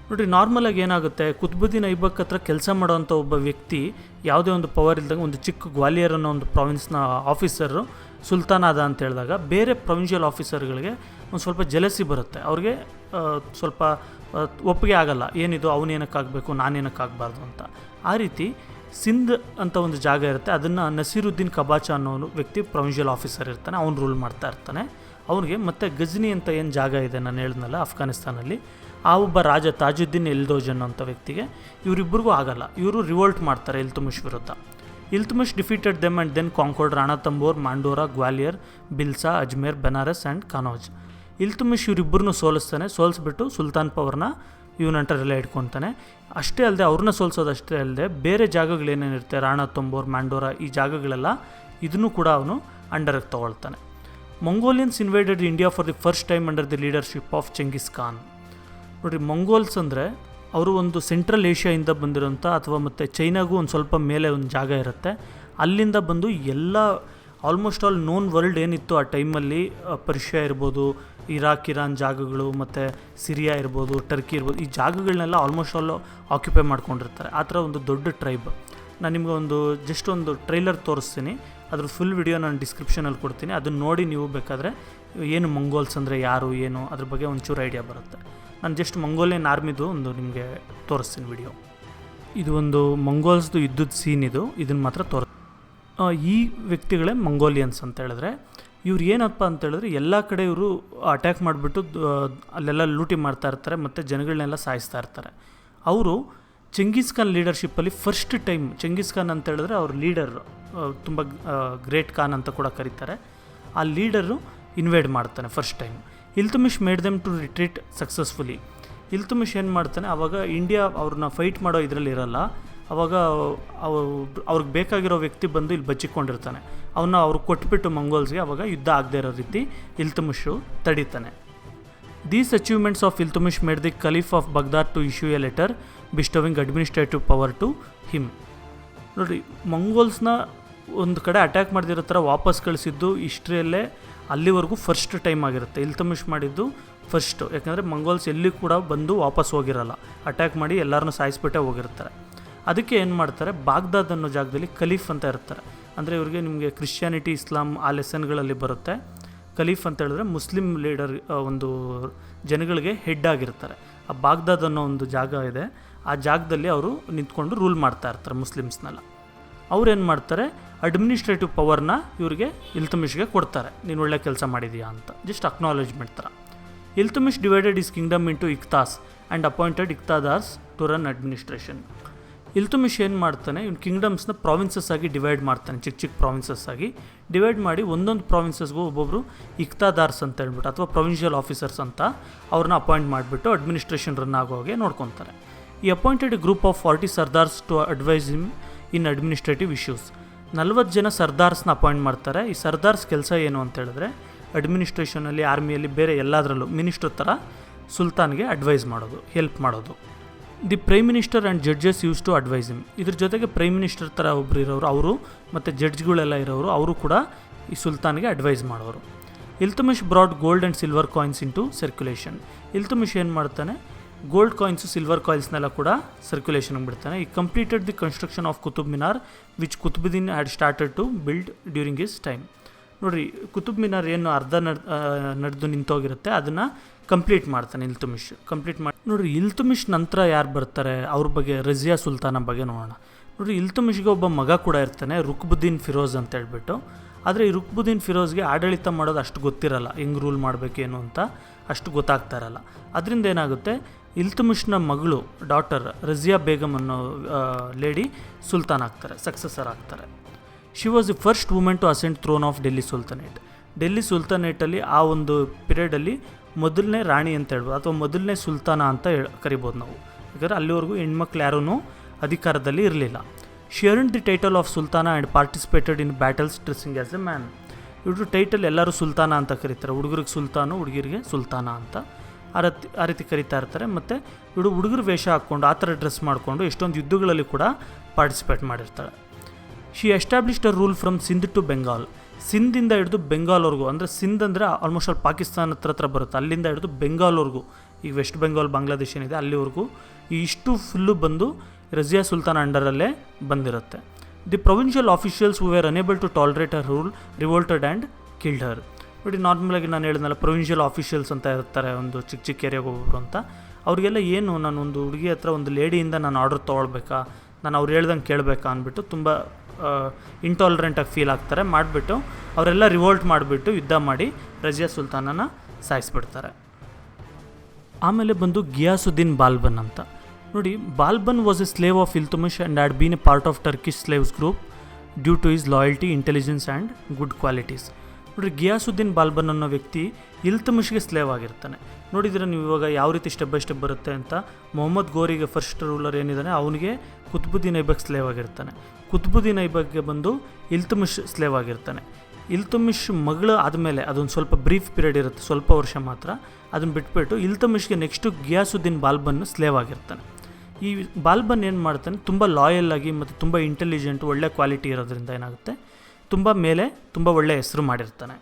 ನೋಡಿರಿ, ನಾರ್ಮಲಾಗಿ ಏನಾಗುತ್ತೆ, ಕುತುಬುದ್ದೀನ್ ಐಬಕ್ ಹತ್ರ ಕೆಲಸ ಮಾಡೋವಂಥ ಒಬ್ಬ ವ್ಯಕ್ತಿ ಯಾವುದೇ ಒಂದು ಪವರ್ ಇಲ್ದಾಗ ಒಂದು ಚಿಕ್ಕ ಗ್ವಾಲಿಯರ್ ಅನ್ನೋ ಒಂದು ಪ್ರಾವಿನ್ಸ್ನ ಆಫೀಸರು ಸುಲ್ತಾನ್ ಆದ ಅಂತ ಹೇಳಿದಾಗ ಬೇರೆ ಪ್ರೊವಿನ್ಷಿಯಲ್ ಆಫೀಸರ್ಗಳಿಗೆ ಒಂದು ಸ್ವಲ್ಪ ಜಲಸಿ ಬರುತ್ತೆ. ಅವ್ರಿಗೆ ಸ್ವಲ್ಪ ಒಪ್ಪಿಗೆ ಆಗಲ್ಲ, ಏನಿದು ಅವನೇನಕ್ಕಾಗಬೇಕು ನಾನೇನಕ್ಕಾಗಬಾರ್ದು ಅಂತ. ಆ ರೀತಿ ಸಿಂಧ್ ಅಂತ ಒಂದು ಜಾಗ ಇರುತ್ತೆ, ಅದನ್ನು ನಸೀರುದ್ದೀನ್ ಕಬಾಚಾ ಅನ್ನೋ ವ್ಯಕ್ತಿ ಪ್ರೊವಿನ್ಷಿಯಲ್ ಆಫೀಸರ್ ಇರ್ತಾನೆ, ಅವ್ನು ರೂಲ್ ಮಾಡ್ತಾ ಇರ್ತಾನೆ. ಅವನಿಗೆ ಮತ್ತು ಗಜ್ನಿ ಅಂತ ಏನು ಜಾಗ ಇದೆ ನಾನು ಹೇಳಿದ್ನಲ್ಲ ಅಫ್ಘಾನಿಸ್ತಾನಲ್ಲಿ, ಆ ಒಬ್ಬ ರಾಜ ತಾಜುದ್ದೀನ್ ಎಲ್ದೋಜ್ ಅನ್ನೋಂಥ ವ್ಯಕ್ತಿಗೆ ಇವರಿಬ್ಬರಿಗೂ ಆಗಲ್ಲ. ಇವರು ರಿವೋಲ್ಟ್ ಮಾಡ್ತಾರೆ ಇಲ್ತುಮಿಷ್ ವಿರುದ್ಧ. Iltutmish defeated them and then conquered Ranthambore, Mandore, Gwalior, Bhilsa, Ajmer, Benaras and Kannauj. Iltutmish ಇವರಿಬ್ಬರನ್ನೂ ಸೋಲಿಸ್ಬಿಟ್ಟು ಸುಲ್ತಾನ್ ಪವರ್ನ ಇವನಂಟರೆಲ್ಲ ಇಟ್ಕೊತಾನೆ. ಅಷ್ಟೇ ಅಲ್ಲದೆ ಅವ್ರನ್ನ ಸೋಲಿಸೋದಷ್ಟೇ ಅಲ್ಲದೆ ಬೇರೆ ಜಾಗಗಳೇನೇನಿರುತ್ತೆ, ರಾಣಾತಂಬೋರ್, ಮಾಂಡೋರಾ, ಈ ಜಾಗಗಳೆಲ್ಲ ಇದನ್ನು ಕೂಡ ಅವನು ಅಂಡರ್ಗೆ ತೊಗೊಳ್ತಾನೆ. Mongolians invaded India for the first time under the leadership of Chengiz Khan. ನೋಡಿರಿ, ಮಂಗೋಲ್ಸ್ ಅಂದರೆ ಅವರು ಒಂದು ಸೆಂಟ್ರಲ್ ಏಷ್ಯಾಯಿಂದ ಬಂದಿರೋಂಥ, ಅಥವಾ ಮತ್ತು ಚೈನಾಗೂ ಒಂದು ಸ್ವಲ್ಪ ಮೇಲೆ ಒಂದು ಜಾಗ ಇರುತ್ತೆ, ಅಲ್ಲಿಂದ ಬಂದು ಎಲ್ಲ ಆಲ್ಮೋಸ್ಟ್ ಆಲ್ ನೋನ್ ವರ್ಲ್ಡ್ ಏನಿತ್ತು ಆ ಟೈಮಲ್ಲಿ, ಪರ್ಷಿಯಾ ಇರ್ಬೋದು, ಇರಾನ್ ಜಾಗಗಳು, ಮತ್ತು ಸಿರಿಯಾ ಇರ್ಬೋದು, ಟರ್ಕಿ ಇರ್ಬೋದು, ಈ ಜಾಗಗಳನ್ನೆಲ್ಲ ಆಲ್ಮೋಸ್ಟ್ ಆಲ್ ಆಕ್ಯುಪೈ ಮಾಡ್ಕೊಂಡಿರ್ತಾರೆ. ಆ ಥರ ಒಂದು ದೊಡ್ಡ ಟ್ರೈಬ್. ನಾನು ನಿಮಗೆ ಜಸ್ಟ್ ಒಂದು ಟ್ರೈಲರ್ ತೋರಿಸ್ತೀನಿ, ಅದ್ರ ಫುಲ್ ವಿಡಿಯೋ ನಾನು ಡಿಸ್ಕ್ರಿಪ್ಷನಲ್ಲಿ ಕೊಡ್ತೀನಿ. ಅದನ್ನು ನೋಡಿ ನೀವು ಬೇಕಾದರೆ ಏನು ಮಂಗೋಲ್ಸ್ ಅಂದರೆ ಯಾರು ಏನು ಅದ್ರ ಬಗ್ಗೆ ಒಂಚೂರು ಐಡಿಯಾ ಬರುತ್ತೆ. ನಾನು ಜಸ್ಟ್ ಮಂಗೋಲಿಯನ್ ಆರ್ಮಿದು ನಿಮಗೆ ತೋರಿಸ್ತೀನಿ ವಿಡಿಯೋ. ಇದು ಒಂದು ಮಂಗೋಲ್ಸ್ದು ಯುದ್ಧದ ಸೀನ್ ಇದು, ಇದನ್ನು ಮಾತ್ರ ಈ ವ್ಯಕ್ತಿಗಳೇ ಮಂಗೋಲಿಯನ್ಸ್ ಅಂತ ಹೇಳಿದ್ರೆ, ಇವ್ರು ಏನಪ್ಪ ಅಂತ ಹೇಳಿದ್ರೆ ಎಲ್ಲ ಕಡೆ ಇವರು ಅಟ್ಯಾಕ್ ಮಾಡಿಬಿಟ್ಟು ಅಲ್ಲೆಲ್ಲ ಲೂಟಿ ಮಾಡ್ತಾ ಇರ್ತಾರೆ ಮತ್ತು ಜನಗಳನ್ನೆಲ್ಲ ಸಾಯಿಸ್ತಾ ಇರ್ತಾರೆ. ಅವರು ಚೆಂಗೀಸ್ ಖಾನ್ ಲೀಡರ್ಶಿಪ್ಪಲ್ಲಿ ಫಸ್ಟ್ ಟೈಮ್, ಚೆಂಗೀಸ್ ಖಾನ್ ಅಂತ ಹೇಳಿದ್ರೆ ಅವ್ರ ಲೀಡರ್, ತುಂಬ ಗ್ರೇಟ್ ಖಾನ್ ಅಂತ ಕೂಡ ಕರೀತಾರೆ, ಆ ಲೀಡರು ಇನ್ವೇಡ್ ಮಾಡ್ತಾನೆ first time. Iltutmish made them to retreat successfully. Iltutmish ಏನು ಮಾಡ್ತಾನೆ, ಆವಾಗ ಇಂಡಿಯಾ ಅವ್ರನ್ನ ಫೈಟ್ ಮಾಡೋ ಇದರಲ್ಲಿ ಇರಲ್ಲ, ಆವಾಗ ಅವ್ರಿಗೆ ಬೇಕಾಗಿರೋ ವ್ಯಕ್ತಿ ಬಂದು ಇಲ್ಲಿ ಬಚ್ಚಿಕೊಂಡಿರ್ತಾನೆ, ಅವ್ರಿಗೆ ಕೊಟ್ಬಿಟ್ಟು ಮಂಗೋಲ್ಸ್ಗೆ ಆವಾಗ ಯುದ್ಧ ಆಗದೆ ಇರೋ ರೀತಿ ಇಲ್ತುಮಿಶು ತಡೀತಾನೆ. These achievements of Iltutmish made the caliph of Baghdad to issue a letter bestowing administrative power to him. ನೋಡಿ, ಮಂಗೋಲ್ಸ್ನ ಒಂದು ಕಡೆ ಅಟ್ಯಾಕ್ ಮಾಡಿದಿರೋ ಥರ ವಾಪಸ್ ಕಳಿಸಿದ್ದು ಹಿಸ್ಟ್ರಿಯಲ್ಲೇ ಅಲ್ಲಿವರೆಗೂ ಫಸ್ಟ್ ಟೈಮ್ ಆಗಿರುತ್ತೆ. ಇಲ್ತುಮಿಶ್ ಮಾಡಿದ್ದು ಫಸ್ಟು, ಯಾಕಂದರೆ ಮಂಗೋಲ್ಸ್ ಎಲ್ಲಿ ಕೂಡ ಬಂದು ವಾಪಸ್ ಹೋಗಿರಲ್ಲ, ಅಟ್ಯಾಕ್ ಮಾಡಿ ಎಲ್ಲರನ್ನೂ ಸಾಯಿಸ್ಬಿಟ್ಟೆ ಹೋಗಿರ್ತಾರೆ. ಅದಕ್ಕೆ ಏನು ಮಾಡ್ತಾರೆ, ಬಾಗ್ದಾದ್ ಅನ್ನೋ ಜಾಗದಲ್ಲಿ ಖಲೀಫ್ ಅಂತ ಇರ್ತಾರೆ. ಅಂದರೆ ಇವ್ರಿಗೆ ನಿಮಗೆ ಕ್ರಿಶ್ಚಿಯಾನಿಟಿ, ಇಸ್ಲಾಂ ಆ ಲೆಸನ್ಗಳಲ್ಲಿ ಬರುತ್ತೆ. ಖಲೀಫ್ ಅಂತ ಹೇಳಿದ್ರೆ ಮುಸ್ಲಿಂ ಲೀಡರ್, ಒಂದು ಜನಗಳಿಗೆ ಹೆಡ್ ಆಗಿರ್ತಾರೆ. ಆ ಬಾಗ್ದಾದ್ ಅನ್ನೋ ಒಂದು ಜಾಗ ಇದೆ, ಆ ಜಾಗದಲ್ಲಿ ಅವರು ನಿಂತ್ಕೊಂಡು ರೂಲ್ ಮಾಡ್ತಾ ಇರ್ತಾರೆ ಮುಸ್ಲಿಮ್ಸ್ನೆಲ್ಲ. ಅವ್ರೇನು ಮಾಡ್ತಾರೆ, ಅಡ್ಮಿನಿಸ್ಟ್ರೇಟಿವ್ ಪವರ್ನ ಇವ್ರಿಗೆ ಇಲ್ತುಮಿಶ್ಗೆ ಕೊಡ್ತಾರೆ, ನೀನು ಒಳ್ಳೆ ಕೆಲಸ ಮಾಡಿದೀಯಾ ಅಂತ, ಜಸ್ಟ್ ಅಕ್ನಾಲೇಜ್ಮೆಂಟ್ ಥರ. Iltutmish divided his kingdom into iqtas and appointed iqtadars to run administration. Iltutmish ಏನು ಮಾಡ್ತಾನೆ, ಇವ್ನು ಕಿಂಗ್ಡಮ್ಸ್ನ ಪ್ರಾವಿನ್ಸಸ್ ಆಗಿ ಡಿವೈಡ್ ಮಾಡ್ತಾನೆ, ಚಿಕ್ಕ ಚಿಕ್ಕ ಪ್ರಾವಿನ್ಸಸ್ ಆಗಿ ಡಿವೈಡ್ ಮಾಡಿ ಒಂದೊಂದು ಪ್ರಾವಿನ್ಸಸ್ಗೂ ಒಬ್ಬೊಬ್ಬರು ಇಕ್ತಾದಾರ್ಸ್ ಅಂತ ಹೇಳ್ಬಿಟ್ಟು ಅಥವಾ ಪ್ರೊವಿನ್ಷಿಯಲ್ ಆಫೀಸರ್ಸ್ ಅಂತ ಅವ್ರನ್ನ ಅಪಾಯಿಂಟ್ ಮಾಡಿಬಿಟ್ಟು ಅಡ್ಮಿನಿಸ್ಟ್ರೇಷನ್ ರನ್ ಆಗೋ ಹಾಗೆ ನೋಡ್ಕೊತಾರೆ. He appointed group of 40 sardars to advise him in administrative issues. 40 ಜನ ಸರ್ದಾರ್ಸ್ನ ಅಪಾಯಿಂಟ್ ಮಾಡ್ತಾರೆ. ಈ ಸರ್ದಾರ್ಸ್ ಕೆಲಸ ಏನು ಅಂತ ಹೇಳಿದ್ರೆ, ಅಡ್ಮಿನಿಸ್ಟ್ರೇಷನಲ್ಲಿ, ಆರ್ಮಿಯಲ್ಲಿ, ಬೇರೆ ಎಲ್ಲದರಲ್ಲೂ ಮಿನಿಸ್ಟ್ರ್ ಥರ ಸುಲ್ತಾನ್ಗೆ ಅಡ್ವೈಸ್ ಮಾಡೋದು, ಹೆಲ್ಪ್ ಮಾಡೋದು. The prime minister and judges use to advise him. ಇದ್ರ ಜೊತೆಗೆ ಪ್ರೈಮ್ ಮಿನಿಸ್ಟರ್ ಥರ ಒಬ್ರು ಇರೋರು, ಅವರು ಮತ್ತು ಜಡ್ಜ್ಗಳೆಲ್ಲ ಇರೋರು, ಅವರು ಕೂಡ ಈ ಸುಲ್ತಾನ್ಗೆ ಅಡ್ವೈಸ್ ಮಾಡೋರು. Iltutmish brought gold and silver coins into circulation. Iltutmish ಏನು ಮಾಡ್ತಾನೆ, ಗೋಲ್ಡ್ ಕಾಯಿನ್ಸು, ಸಿಲ್ವರ್ ಕಾಯಿನ್ಸ್ನೆಲ್ಲ ಕೂಡ ಸರ್ಕ್ಯುಲೇಷನ್ಗೆ ಬಿಡ್ತಾನೆ. He completed the construction of Qutub Minar which Qutubuddin had started to build during his time. ನೋಡಿರಿ, ಕುತುಬ್ ಮಿನಾರ್ ಏನು ಅರ್ಧ ನಡೆದು ನಿಂತೋಗಿರುತ್ತೆ, ಅದನ್ನು ಕಂಪ್ಲೀಟ್ ಮಾಡ್ತಾನೆ ಇಲ್ತುಮಿಶ್. ನೋಡಿರಿ, ಇಲ್ತುಮಿಶ್ ನಂತರ ಯಾರು ಬರ್ತಾರೆ ಅವ್ರ ಬಗ್ಗೆ, ರಜಿಯಾ ಸುಲ್ತಾನ ಬಗ್ಗೆ ನೋಡೋಣ. ನೋಡಿರಿ, ಇಲ್ತುಮಿಶ್ಗೆ ಒಬ್ಬ ಮಗ ಕೂಡ ಇರ್ತಾನೆ, ರುಕ್ಬುದ್ದೀನ್ ಫಿರೋಜ್ ಅಂತ ಹೇಳ್ಬಿಟ್ಟು. ಆದರೆ ಈ ರುಕ್ಬುದ್ದೀನ್ ಫಿರೋಜ್ಗೆ ಆಡಳಿತ ಮಾಡೋದು ಅಷ್ಟು ಗೊತ್ತಿರಲ್ಲ, ಹೆಂಗೆ ರೂಲ್ ಮಾಡಬೇಕೇನು ಅಂತ ಅಷ್ಟು ಗೊತ್ತಾಗ್ತಾ ಇರಲ್ಲ. ಅದರಿಂದ ಏನಾಗುತ್ತೆ, ಇಲ್ತುಮಿಶ್ನ ಮಗಳು, ಡಾಟರ್ ರಜಿಯಾ ಬೇಗಮ್ ಅನ್ನೋ ಲೇಡಿ ಸುಲ್ತಾನ್ ಆಗ್ತಾರೆ, ಸಕ್ಸಸರ್ ಆಗ್ತಾರೆ. She was the first women to ascend throne of Delhi Sultanate. Delhi ಸುಲ್ತಾನೇಟಲ್ಲಿ ಆ ಒಂದು ಪೀರಿಯಡಲ್ಲಿ ಮೊದಲನೇ ರಾಣಿ ಅಂತ ಹೇಳ್ಬೋದು, ಅಥವಾ ಮೊದಲನೇ ಸುಲ್ತಾನ ಅಂತ ಕರಿಬೋದು ನಾವು, ಯಾಕಂದರೆ ಅಲ್ಲಿವರೆಗೂ ಹೆಣ್ಮಕ್ಳು ಯಾರೂ ಅಧಿಕಾರದಲ್ಲಿ ಇರಲಿಲ್ಲ. She earned the title of sultana and participated in battles dressing as a man. ಇವ್ರು ಟೈಟಲ್ ಎಲ್ಲರೂ ಸುಲ್ತಾನ ಅಂತ ಕರೀತಾರೆ, ಹುಡುಗರಿಗೆ ಸುಲ್ತಾನು, ಹುಡುಗಿರಿಗೆ ಸುಲ್ತಾನ ಅಂತ ಆ ರೀತಿ ಕರೀತಾ ಇರ್ತಾರೆ. ಮತ್ತು ಇವಳು ಹುಡುಗರು ವೇಷ ಹಾಕ್ಕೊಂಡು ಆ ಥರ ಡ್ರೆಸ್ ಮಾಡಿಕೊಂಡು ಎಷ್ಟೊಂದು ಯುದ್ಧಗಳಲ್ಲಿ ಕೂಡ ಪಾರ್ಟಿಸಿಪೇಟ್ ಮಾಡಿರ್ತಾಳೆ. She established a rule from Sindh to Bengal. ಸಿಂಧಿಂದ ಹಿಡಿದು ಬೆಂಗಾಲ್ವರೆಗೂ, ಅಂದರೆ ಸಿಂಧ್ ಅಂದರೆ ಆಲ್ಮೋಸ್ಟ್ ಆಲ್ ಪಾಕಿಸ್ತಾನ ಹತ್ರ ಬರುತ್ತೆ, ಅಲ್ಲಿಂದ ಹಿಡಿದು ಬೆಂಗಾಲ್ವರೆಗೂ, ಈಗ ವೆಸ್ಟ್ ಬೆಂಗಾಲ್ ಬಾಂಗ್ಲಾದೇಶ ಏನಿದೆ ಅಲ್ಲಿವರೆಗೂ ಇಷ್ಟು ಫುಲ್ಲು ಬಂದು ರಜಿಯಾ ಸುಲ್ತಾನ್ ಅಂಡರಲ್ಲೇ ಬಂದಿರುತ್ತೆ. The provincial officials who were unable to tolerate her rule revolted and killed her. ನೋಡಿ, ನಾರ್ಮಲಾಗಿ ನಾನು ಹೇಳಿದ್ನಲ್ಲ, ಪ್ರೊವಿನ್ಷಿಯಲ್ ಆಫೀಷಿಯಲ್ಸ್ ಅಂತ ಇರ್ತಾರೆ, ಒಂದು ಚಿಕ್ಕ ಚಿಕ್ಕ ಏರಿಯಾಗೆ ಹೋಗೋರು ಅಂತ. ಅವರಿಗೆಲ್ಲ ಏನು, ನಾನು ಒಂದು ಹುಡುಗಿ ಹತ್ರ, ಒಂದು ಲೇಡಿಯಿಂದ ನಾನು ಆರ್ಡರ್ ತೊಗೊಳ್ಬೇಕಾ, ನಾನು ಅವ್ರು ಹೇಳ್ದಂಗೆ ಕೇಳಬೇಕಾ ಅಂದ್ಬಿಟ್ಟು ತುಂಬ ಇಂಟಾಲರೆಂಟಾಗಿ ಫೀಲ್ ಆಗ್ತಾರೆ. ಮಾಡಿಬಿಟ್ಟು ಅವರೆಲ್ಲ ರಿವೋಲ್ಟ್ ಮಾಡಿಬಿಟ್ಟು ಯುದ್ಧ ಮಾಡಿ ರಜಿಯಾ ಸುಲ್ತಾನನ ಸಾಯಿಸ್ಬಿಡ್ತಾರೆ. ಆಮೇಲೆ ಬಂದು ಗಿಯಾಸುದ್ದೀನ್ ಬಾಲ್ಬನ್ ಅಂತ. ನೋಡಿ, Balban was a slave of Iltutmish and had been a part of Turkish slaves group due to his loyalty, intelligence and good qualities. ನೋಡಿರಿ, ಗಿಯಾಸುದ್ದೀನ್ ಬಾಲ್ಬನ್ ಅನ್ನೋ ವ್ಯಕ್ತಿ ಇಲ್ತುಮಿಶ್ಗೆ ಸ್ಲೇವ್ ಆಗಿರ್ತಾನೆ. ನೋಡಿದರೆ ನೀವು ಇವಾಗ ಯಾವ ರೀತಿ ಸ್ಟೆಪ್ ಬೈ ಸ್ಟೆಪ್ ಬರುತ್ತೆ ಅಂತ. ಮೊಹಮ್ಮದ್ ಗೋರಿಗೆ ಫಸ್ಟ್ ರೂಲರ್ ಏನಿದ್ದಾನೆ ಅವನಿಗೆ ಕುತುಬುದ್ದೀನ್ ಐಬಕ್ ಸ್ಲೇವ್ ಆಗಿರ್ತಾನೆ. ಕುತುಬುದ್ದೀನ್ ಐಬಕ್ಗೆ ಬಂದು ಇಲ್ತುಮಿಶ್ ಸ್ಲೇವ್ ಆಗಿರ್ತಾನೆ. ಇಲ್ತುಮಿಶ್ ಮಗಳು ಆದಮೇಲೆ ಅದೊಂದು ಸ್ವಲ್ಪ ಬ್ರೀಫ್ ಪೀರಿಯಡ್ ಇರುತ್ತೆ, ಸ್ವಲ್ಪ ವರ್ಷ ಮಾತ್ರ, ಅದನ್ನು ಬಿಟ್ಬಿಟ್ಟು ಇಲ್ತುಮಿಶ್ಗೆ ನೆಕ್ಸ್ಟು ಗಿಯಾಸುದ್ದೀನ್ ಬಾಲ್ಬನ್ ಸ್ಲೇವ್ ಆಗಿರ್ತಾನೆ. ಈ ಬಾಲ್ಬನ್ ಏನು ಮಾಡ್ತಾನೆ, ತುಂಬ ಲಾಯಲ್ ಆಗಿ ಮತ್ತು ತುಂಬ ಇಂಟೆಲಿಜೆಂಟ್, ಒಳ್ಳೆ ಕ್ವಾಲಿಟಿ ಇರೋದ್ರಿಂದ ಏನಾಗುತ್ತೆ, ತುಂಬ ಮೇಲೆ ತುಂಬ ಒಳ್ಳೆಯ ಹೆಸರು ಮಾಡಿರ್ತಾನೆ.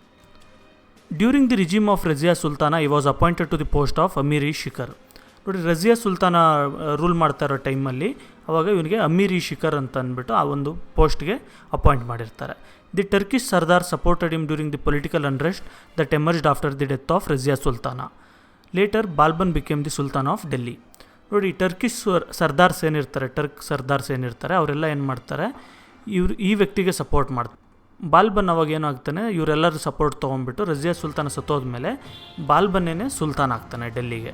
During the regime of Razia Sultana he was appointed to the post of Amir i Shikar. ನೋಡಿ, ರಜಿಯಾ ಸುಲ್ತಾನ ರೂಲ್ ಮಾಡ್ತಾ ಇರೋ ಟೈಮಲ್ಲಿ ಅವಾಗ ಇವನಿಗೆ ಅಮೀರ್-ಇ ಶಿಖರ್ ಅಂತ ಅಂದ್ಬಿಟ್ಟು ಆ ಒಂದು ಪೋಸ್ಟ್ಗೆ ಅಪಾಯಿಂಟ್ ಮಾಡಿರ್ತಾರೆ. The Turkish sardar supported him during the political unrest that emerged after the death of Razia Sultana. Later Balban became the sultan of Delhi. ನೋಡಿ, ಟರ್ಕಿಶ್ ಸರ್ದಾರ್ಸ್ ಏನಿರ್ತಾರೆ ಅವರೆಲ್ಲ ಏನು ಮಾಡ್ತಾರೆ, ಈ ವ್ಯಕ್ತಿಗೆ ಸಪೋರ್ಟ್ ಮಾಡ್ತಾರೆ. ಬಾಲ್ಬನ್ ಅವಾಗ ಏನಾಗ್ತಾನೆ, ಇವರೆಲ್ಲರೂ ಸಪೋರ್ಟ್ ತೊಗೊಂಡ್ಬಿಟ್ಟು ರಜಿಯಾ ಸುಲ್ತಾನ ಸತ್ತೋದ್ಮೇಲೆ ಬಾಲ್ಬನ್ನೇ ಸುಲ್ತಾನ್ ಆಗ್ತಾನೆ ಡೆಲ್ಲಿಗೆ.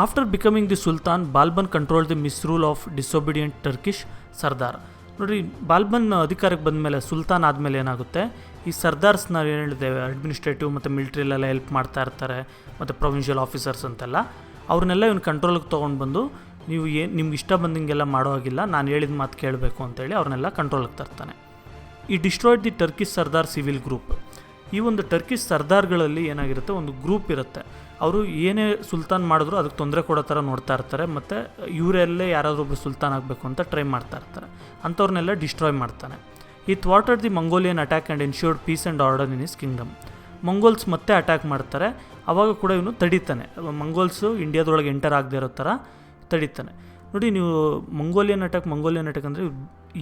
After becoming the sultan, Balban control the misrule of disobedient Turkish sardar. ನೋಡಿ, ಬಾಲ್ಬನ್ ಅಧಿಕಾರಕ್ಕೆ ಬಂದಮೇಲೆ, ಸುಲ್ತಾನ್ ಆದಮೇಲೆ ಏನಾಗುತ್ತೆ, ಈ ಸರ್ದಾರ್ಸ್ನ ಏನು ಹೇಳಿದ್ದೇವೆ, ಅಡ್ಮಿನಿಸ್ಟ್ರೇಟಿವ್ ಮತ್ತು ಮಿಲಿಟ್ರಿಲೆಲ್ಲ ಹೆಲ್ಪ್ ಮಾಡ್ತಾ ಇರ್ತಾರೆ, ಮತ್ತು ಪ್ರೊವಿನ್ಷಿಯಲ್ ಆಫೀಸರ್ಸ್ ಅಂತೆಲ್ಲ, ಅವ್ರನ್ನೆಲ್ಲ ಇವನು ಕಂಟ್ರೋಲಿಗೆ ತೊಗೊಂಡು ಬಂದು, ನೀವು ನಿಮ್ಗೆ ಇಷ್ಟ ಬಂದಂಗೆಲ್ಲ ಮಾಡೋ ಹಾಗಿಲ್ಲ, ನಾನು ಹೇಳಿದ ಮಾತು ಕೇಳಬೇಕು ಅಂತೇಳಿ ಅವ್ರನ್ನೆಲ್ಲ ಕಂಟ್ರೋಲಿಗೆ ತರ್ತಾನೆ. ಈ destroyed the Turkish Sardar civil group. ಈ ಒಂದು ಟರ್ಕಿಶ್ ಸರ್ದಾರ್ಗಳಲ್ಲಿ ಏನಾಗಿರುತ್ತೆ, ಒಂದು ಗ್ರೂಪ್ ಇರುತ್ತೆ, ಅವರು ಏನೇ ಸುಲ್ತಾನ್ ಮಾಡಿದ್ರು ಅದಕ್ಕೆ ತೊಂದರೆ ಕೊಡೋ ಥರ ನೋಡ್ತಾ ಇರ್ತಾರೆ, ಮತ್ತು ಇವರೆಲ್ಲೇ ಯಾರಾದರೂ ಒಬ್ಬರು ಸುಲ್ತಾನ್ ಆಗಬೇಕು ಅಂತ ಟ್ರೈ ಮಾಡ್ತಾ ಇರ್ತಾರೆ. ಅಂಥವ್ರನ್ನೆಲ್ಲ ಡಿಸ್ಟ್ರಾಯ್ ಮಾಡ್ತಾನೆ. ಈ ಥ್ವಾಟೆಡ್ the Mongolian attack and ensured peace and order in his kingdom. Mongols ಮತ್ತೆ ಅಟ್ಯಾಕ್ ಮಾಡ್ತಾರೆ, ಆವಾಗ ಕೂಡ ಇವನು ತಡೀತಾನೆ. ಮಂಗೋಲ್ಸು ಇಂಡಿಯಾದೊಳಗೆ ಎಂಟರ್ ಆಗದೆ ಇರೋ ಥರ ತಡೀತಾನೆ. ನೋಡಿ, ನೀವು ಮಂಗೋಲಿಯನ್ ಅಟ್ಯಾಕ್ ಅಂದರೆ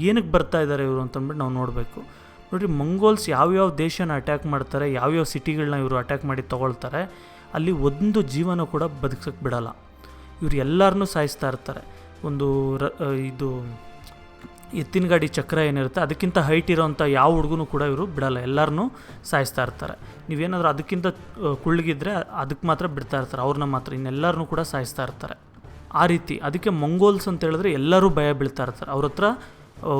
ಏನಕ್ಕೆ ಬರ್ತಾ ಇದ್ದಾರೆ ಇವರು ಅಂತಂದ್ಬಿಟ್ಟು ನಾವು ನೋಡಬೇಕು. ನೋಡಿ, ಮಂಗೋಲ್ಸ್ ಯಾವ್ಯಾವ ದೇಶನ ಅಟ್ಯಾಕ್ ಮಾಡ್ತಾರೆ, ಯಾವ್ಯಾವ ಸಿಟಿಗಳನ್ನ ಇವರು ಅಟ್ಯಾಕ್ ಮಾಡಿ ತೊಗೊಳ್ತಾರೆ, ಅಲ್ಲಿ ಒಂದು ಜೀವನ ಕೂಡ ಬದುಕಕ್ಕೆ ಬಿಡಲ್ಲ. ಇವ್ರು ಎಲ್ಲರನ್ನೂ ಸಾಯಿಸ್ತಾ ಇರ್ತಾರೆ. ಒಂದು ಇದು ಎತ್ತಿನ ಗಾಡಿ ಚಕ್ರ ಏನಿರುತ್ತೆ ಅದಕ್ಕಿಂತ ಹೈಟ್ ಇರೋವಂಥ ಯಾವ ಹುಡುಗನೂ ಕೂಡ ಇವರು ಬಿಡಲ್ಲ, ಎಲ್ಲರನ್ನೂ ಸಾಯಿಸ್ತಾ ಇರ್ತಾರೆ. ನೀವೇನಾದರೂ ಅದಕ್ಕಿಂತ ಕುಳ್ಳಿಗಿದ್ರೆ ಅದಕ್ಕೆ ಮಾತ್ರ ಬಿಡ್ತಾ ಇರ್ತಾರೆ, ಅವ್ರನ್ನ ಮಾತ್ರ, ಇನ್ನೆಲ್ಲರನ್ನೂ ಕೂಡ ಸಾಯಿಸ್ತಾ ಇರ್ತಾರೆ. ಆ ರೀತಿ ಅದಕ್ಕೆ ಮಂಗೋಲ್ಸ್ ಅಂತ ಹೇಳಿದ್ರೆ ಎಲ್ಲರೂ ಭಯ ಬೀಳ್ತಾ ಇರ್ತಾರೆ. ಅವ್ರ ಹತ್ರ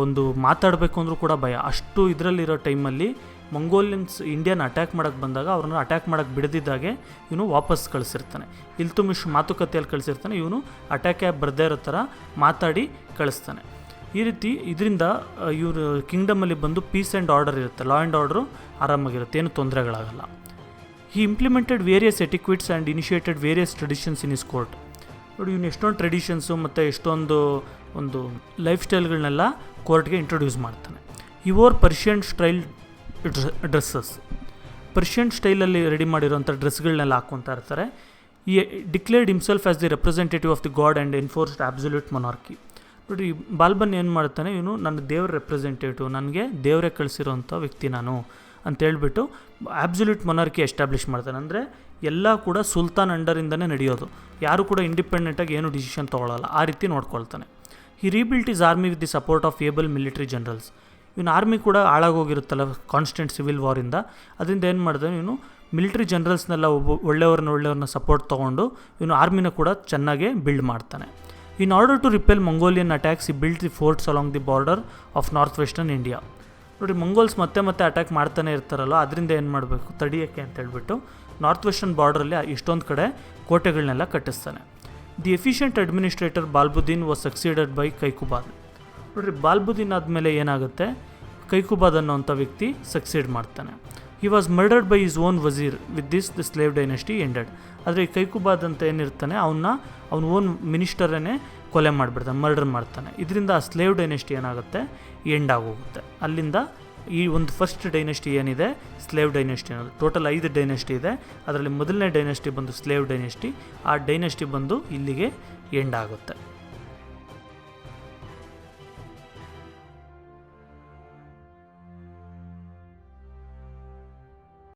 ಒಂದು ಮಾತಾಡಬೇಕು ಅಂದರೂ ಕೂಡ ಭಯ. ಅಷ್ಟು ಇದರಲ್ಲಿರೋ ಟೈಮಲ್ಲಿ ಮಂಗೋಲಿಯನ್ಸ್ ಇಂಡಿಯಾನ ಅಟ್ಯಾಕ್ ಮಾಡೋಕ್ಕೆ ಬಂದಾಗ ಅವ್ರನ್ನ ಅಟ್ಯಾಕ್ ಮಾಡೋಕ್ಕೆ ಬಿಡದಿದ್ದಾಗೆ ಇವನು ವಾಪಸ್ ಕಳಿಸಿರ್ತಾನೆ. ಇಲ್ತುಮಿಶ್ ಮಾತುಕತೆಯಲ್ಲಿ ಕಳಿಸಿರ್ತಾನೆ, ಇವನು ಅಟ್ಯಾಕೆ ಬರದೇ ಇರೋ ಥರ ಮಾತಾಡಿ ಕಳಿಸ್ತಾನೆ. ಈ ರೀತಿ ಇದರಿಂದ ಇವರು ಕಿಂಗ್ಡಮಲ್ಲಿ ಬಂದು ಪೀಸ್ ಆ್ಯಂಡ್ ಆರ್ಡರ್ ಇರುತ್ತೆ, ಲಾ ಆ್ಯಂಡ್ ಆರ್ಡ್ರು ಆರಾಮಾಗಿರುತ್ತೆ, ಏನು ತೊಂದರೆಗಳಾಗಲ್ಲ. He implemented various etiquettes and initiated various traditions in his court. ನೋಡಿ, ಇವನು ಎಷ್ಟೊಂದು ಟ್ರೆಡಿಷನ್ಸು ಮತ್ತು ಎಷ್ಟೊಂದು ಒಂದು ಲೈಫ್ ಸ್ಟೈಲ್ಗಳನ್ನೆಲ್ಲ ಕೋರ್ಟ್ಗೆ ಇಂಟ್ರೊಡ್ಯೂಸ್ ಮಾಡ್ತಾನೆ. ಈ ವೋರ್ ಪರ್ಷಿಯನ್ ಸ್ಟೈಲ್ ಡ್ರೆಸ್ಸಸ್. ಪರ್ಷಿಯನ್ ಸ್ಟೈಲಲ್ಲಿ ರೆಡಿ ಮಾಡಿರೋಂಥ ಡ್ರೆಸ್ಗಳನ್ನೆಲ್ಲ ಹಾಕ್ಕೊತಾ ಇರ್ತಾರೆ. ಈ declared himself as the representative of the god and enforced absolute monarchy. ನೋಡಿ, ಬಾಲ್ಬನ್ ಏನು ಮಾಡ್ತಾನೆ, ಇವನು ನನ್ನ ದೇವ್ರ ರೆಪ್ರೆಸೆಂಟೇಟಿವ್, ನನಗೆ ದೇವರೇ ಕಳಿಸಿರೋಂಥ ವ್ಯಕ್ತಿ ನಾನು ಅಂತೇಳ್ಬಿಟ್ಟು ಅಬ್ಸಲ್ಯೂಟ್ ಮೊನಾರ್ಕಿ ಎಸ್ಟಾಬ್ಲಿಷ್ ಮಾಡ್ತಾನೆ. ಅಂದರೆ ಎಲ್ಲ ಕೂಡ ಸುಲ್ತಾನ್ ಅಂಡರಿಂದನೇ ನಡೆಯೋದು, ಯಾರು ಕೂಡ ಇಂಡಿಪೆಂಡೆಂಟಾಗಿ ಏನು ಡಿಸಿಷನ್ ತೊಗೊಳ್ಳಲ್ಲ, ಆ ರೀತಿ ನೋಡ್ಕೊಳ್ತಾನೆ. He rebuilt his army with the support of able military generals. ಇವನು ಆರ್ಮಿ ಕೂಡ ಹಾಳಾಗೋಗಿರುತ್ತಲ್ಲ ಕಾನ್ಸ್ಟೆಂಟ್ ಸಿವಿಲ್ ವಾರಿಂದ, ಅದರಿಂದ ಏನು ಮಾಡಿದೆ, ಇವನು ಮಿಲಿಟರಿ ಜನರಲ್ಸ್ನೆಲ್ಲ ಒಳ್ಳೆಯವ್ರನ್ನ ಸಪೋರ್ಟ್ ತೊಗೊಂಡು ಇವನು ಆರ್ಮಿನ ಕೂಡ ಚೆನ್ನಾಗೇ ಬಿಲ್ಡ್ ಮಾಡ್ತಾನೆ. In order to repel Mongolian attacks he built the forts along the border of north western India. ನೋಡಿ, ಮಂಗೋಲ್ಸ್ ಮತ್ತೆ ಅಟ್ಯಾಕ್ ಮಾಡ್ತಾನೆ ಇರ್ತಾರಲ್ಲ, ಅದರಿಂದ ಏನು ಮಾಡಬೇಕು ತಡಿಯೋಕ್ಕೆ ಅಂತ ಹೇಳ್ಬಿಟ್ಟು ನಾರ್ತ್ ವೆಸ್ಟರ್ನ್ ಬಾರ್ಡ್ರಲ್ಲಿ ಇಷ್ಟೊಂದು ಕಡೆ ಕೋಟೆಗಳನ್ನೆಲ್ಲ ಕಟ್ಟಿಸ್ತಾನೆ. The efficient administrator Balbuddin was succeeded by Kaiqubad. ನೋಡಿರಿ, ಬಾಲ್ಬುದ್ದೀನ್ ಆದಮೇಲೆ ಏನಾಗುತ್ತೆ, ಕೈಕುಬಾದ್ ಅನ್ನೋಂಥ ವ್ಯಕ್ತಿ ಸಕ್ಸೀಡ್ ಮಾಡ್ತಾನೆ. He was murdered by his own wazir. With this the slave dynasty ended. ಆದರೆ ಈ ಕೈಕುಬಾದ್ ಅಂತ ಏನಿರ್ತಾನೆ ಅವನ ಓನ್ ಮಿನಿಸ್ಟರನ್ನೇ ಕೊಲೆ ಮಾಡಿಬಿಡ್ತಾನೆ, ಮರ್ಡರ್ ಮಾಡ್ತಾನೆ. ಇದರಿಂದ ಆ ಸ್ಲೇವ್ ಡೈನೆಸ್ಟಿ ಏನಾಗುತ್ತೆ, ಎಂಡ್ ಆಗೋಗುತ್ತೆ. ಅಲ್ಲಿಂದ ಈ ಒಂದು ಫಸ್ಟ್ ಡೈನೆಸ್ಟಿ ಏನಿದೆ, ಸ್ಲೇವ್ ಡೈನೆಸ್ಟಿ ಅನ್ನೋದು, ಟೋಟಲ್ 5 ಡೈನೆಸ್ಟಿ ಇದೆ. ಅದರಲ್ಲಿ ಮೊದಲನೇ ಡೈನೆಸ್ಟಿ ಬಂದು ಸ್ಲೇವ್ ಡೈನೆಸ್ಟಿ. ಆ ಡೈನೆಸ್ಟಿ ಬಂದು ಇಲ್ಲಿಗೆ ಎಂಡ್ ಆಗುತ್ತೆ.